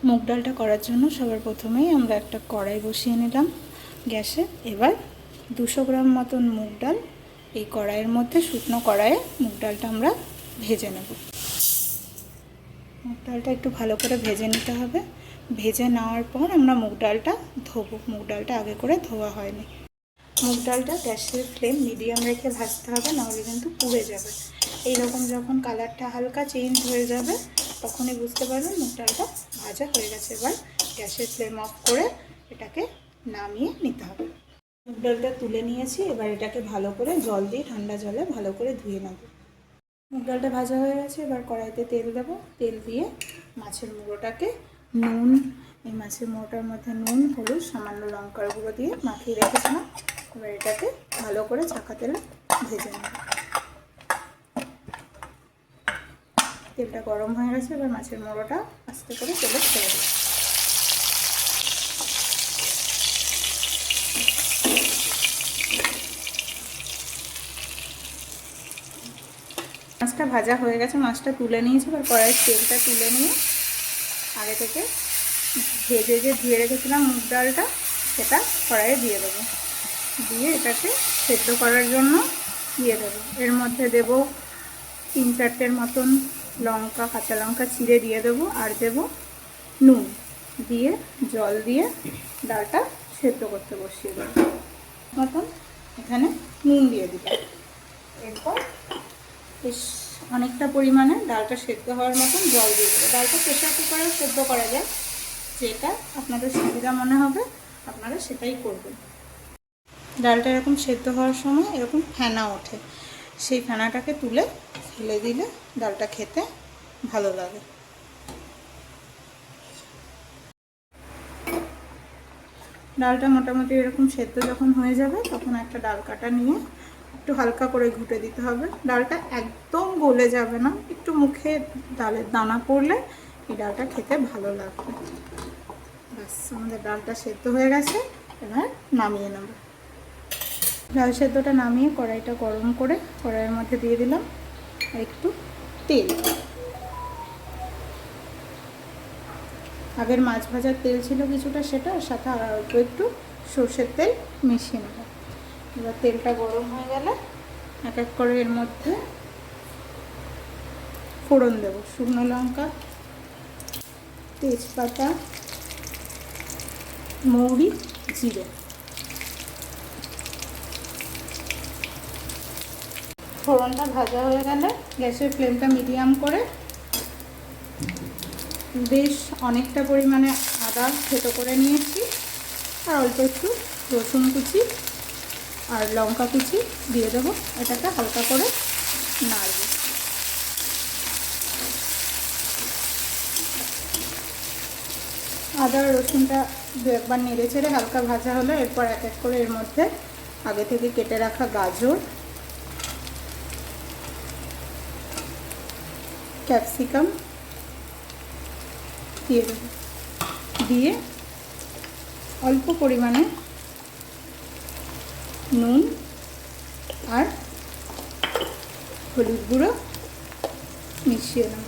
মুগ ডালটা করার জন্য সবার প্রথমেই আমরা একটা কড়াই বসিয়ে নিলাম গ্যাসে। এবার 200 গ্রাম মতন মুগ ডাল এই কড়াইয়ের মধ্যে, শুকনো কড়াইয়ে মুগ ডালটা আমরা ভেজে নেব। মুগ ডালটা একটু ভালো করে ভেজে নিতে হবে। ভেজে নেওয়ার পর আমরা মুগ ডালটা ধোবো। মুগ ডালটা আগে করে ধোয়া হয়নি। মুগ ডালটা গ্যাসের ফ্লেম মিডিয়াম রেখে ভাজতে হবে, নাহলে কিন্তু পুড়ে যাবে। এইরকম যখন কালারটা হালকা চেঞ্জ হয়ে যাবে তখনই বুঝতে পারবেন মুগ ডালটা ভাজা হয়ে গেছে। এবার গ্যাসের ফ্লেম অফ করে এটাকে নামিয়ে নিতে হবে। মুগ ডালটা তুলে নিয়েছি। এবার এটাকে ভালো করে জল দিয়ে, ঠান্ডা জলে ভালো করে ধুয়ে নেব। মুগ ডালটা ভাজা হয়ে গেছে। এবার কড়াইতে তেল দেবো। তেল দিয়ে মাছের মুড়োটাকে নুন, এই মাছের মুড়োটার মধ্যে নুন, হলুদ, সামান্য লঙ্কার গুঁড়ো দিয়ে মাখিয়ে রেখেছিলাম। এবার এটাকে ভালো করে ছাকা তেলে ভেজে নেব। তেলটা গরম হয়ে গেছে। এবার মাছের মুড়োটা আস্তে করে তেলে ছেড়ে দেব। মাছটা ভাজা হয়ে গেছে, মাছটা তুলে নিয়েছি। এবার কড়াইয়ের তেলটা তুলে নিয়ে আগে থেকে ভেজে যে ধুয়ে রেখেছিলাম মুগ ডালটা, সেটা কড়াইয়ে দিয়ে দেবো। দিয়ে এটাকে সেদ্ধ করার জন্য দিয়ে দেবো। এর মধ্যে দেব 3-4টের মতন লঙ্কা, কাঁচা লঙ্কা চিড়ে দিয়ে দেবো। আর দেব নুন। দিয়ে জল দিয়ে ডালটা সেদ্ধ করতে বসিয়ে দেবো। মতন এখানে নুন দিয়ে দিলাম। এরপর বেশ অনেকটা পরিমাণে ডালটা সেদ্ধ হওয়ার মতন জল দিয়ে দেবো। ডালটা প্রেশার কুকারেও সেদ্ধ করা যায়, যেটা আপনাদের সুবিধা মনে হবে আপনারা সেটাই করবেন। ডালটা এরকম সেদ্ধ হওয়ার সময় এরকম ফেনা ওঠে, সেই ফেনাটাকে তুলে ফেলে দিলে ডালটা খেতে ভালো লাগে। ডালটা মোটামুটি এরকম সেদ্ধ যখন হয়ে যাবে তখন একটা ডাল কাটা নিয়ে একটু হালকা করে ঘুটে দিতে হবে। ডালটা একদম গলে যাবে না, একটু মুখে ডালের দানা পড়লে এই ডালটা খেতে ভালো লাগবে। ব্যাস, আমাদের ডালটা সেদ্ধ হয়ে গেছে। এবার নামিয়ে নেব। ডাল সেদ্ধটা নামিয়ে কড়াইটা গরম করে কড়াইয়ের মধ্যে দিয়ে দিলাম একটু তেল। আগের মাছ ভাজার তেল ছিল কিছুটা, সেটা সাথে আর অল্প একটু সর্ষের তেল মিশিয়ে নেব। এবার তেলটা গরম হয়ে গেলে এক এক করে এর মধ্যে ফোড়ন দেব। শুকনো লঙ্কা, তেজপাতা, মৌরি, জিরে। ফোড়নটা ভাজা হয়ে গেলে গ্যাসের ফ্লেমটা মিডিয়াম করে বেশ অনেকটা পরিমাণে আদা থেতো করে নিয়েছি, আর অল্প একটু রসুন কুচি আর লঙ্কা কুচি দিয়ে দেবো। এটাকে হালকা করে নাড়ব। আদা রসুনটা দু একবার নেড়ে চেড়ে হালকা ভাজা হলো, এরপর এক এক করে এর মধ্যে আগে থেকে কেটে রাখা গাজর, ক্যাপসিকাম দিয়ে দেবো। দিয়ে অল্প পরিমাণে নুন আর হলুদ গুঁড়ো মিশিয়ে নেব।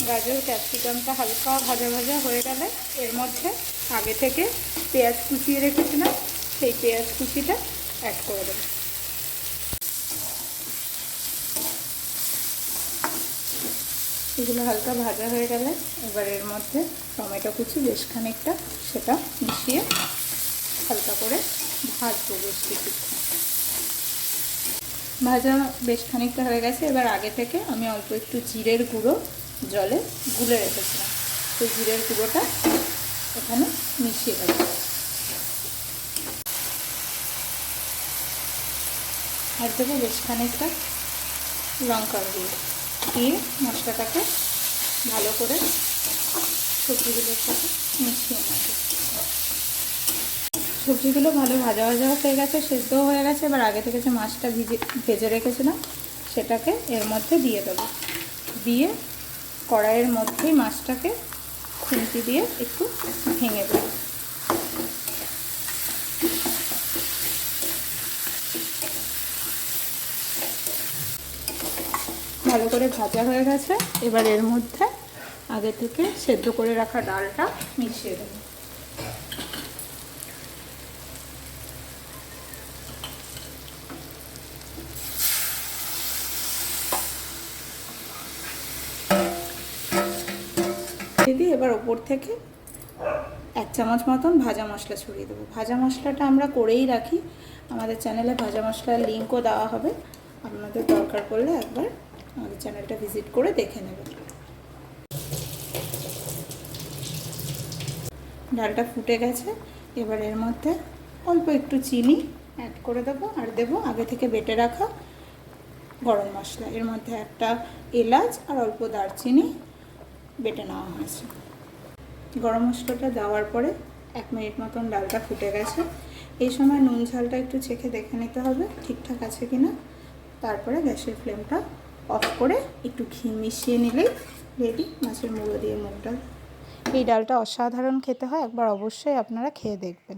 গাজর ক্যাপসিকামটা হালকা ভাজা ভাজা হয়ে গেলে এর মধ্যে আগে থেকে পেঁয়াজ কুচিয়ে রেখেছিলাম, সেই পেঁয়াজ কুচিটা অ্যাড করে দেব। এগুলো হালকা ভাজা হয়ে গেলে এবার এর মধ্যে টমেটো কুচি বেশ খানিকটা, সেটা মিশিয়ে হালকা করে ভাজবো বেশ কিছুক্ষণ। ভাজা বেশ খানিকটা হয়ে গেছে। এবার আগে থেকে আমি অল্প একটু জিরের গুঁড়ো জলে গুলে রেখেছিলাম, সেই জিরের গুঁড়োটা এখানে মিশিয়ে দেবো। আর দেবো বেশ খানিকটা লঙ্কার গুঁড়ো দিয়ে মশলাটাকে ভালো করে সবজিগুলোর সাথে মিশিয়ে নেব। সবজিগুলো ভালো ভাজা ভাজা হয়ে গেছে, সেদ্ধও হয়ে গেছে। এবার আগে থেকে যে মাছটা ভেজে রেখেছিলাম সেটাকে এর মধ্যে দিয়ে দেবো। দিয়ে কড়াইয়ের মধ্যেই মাছটাকে খুন্তি দিয়ে একটু ভেঙে দেবো। ভালো করে ভাজা হয়ে গেছে। এবার এর মধ্যে আগে থেকে সেদ্ধ করে রাখা ডালটা মিশিয়ে দেবো। দিদি এবার ওপর থেকে 1 চামচ মতন ভাজা মশলা ছড়িয়ে দেবো। ভাজা মশলাটা আমরা করেই রাখি, আমাদের চ্যানেলে ভাজা মশলার লিঙ্কও দেওয়া হবে, আপনাদের দরকার পড়লে একবার আমাদের চ্যানেলটা ভিজিট করে দেখে নেবেন। ডালটা ফুটে গেছে, এবার এর মধ্যে অল্প একটু চিনি অ্যাড করে দেবো, আর দেবো আগে থেকে বেটে রাখা গরম মশলা। এর মধ্যে একটা এলাচ আর অল্প দারচিনি বেটে নেওয়া হয়েছে। গরম মশলাটা দেওয়ার পরে 1 মিনিট মতন ডালটা ফুটে গেছে। এই সময় নুন ঝালটা একটু চেখে দেখে নিতে হবে ঠিকঠাক আছে কিনা। তারপরে গ্যাসের ফ্লেমটা অফ করে একটু ঘি মিশিয়ে নিলেই রেডি মাছের মুড়ো দিয়ে মুগ ডাল। এই ডালটা অসাধারণ খেতে হয়, একবার অবশ্যই আপনারা খেয়ে দেখবেন।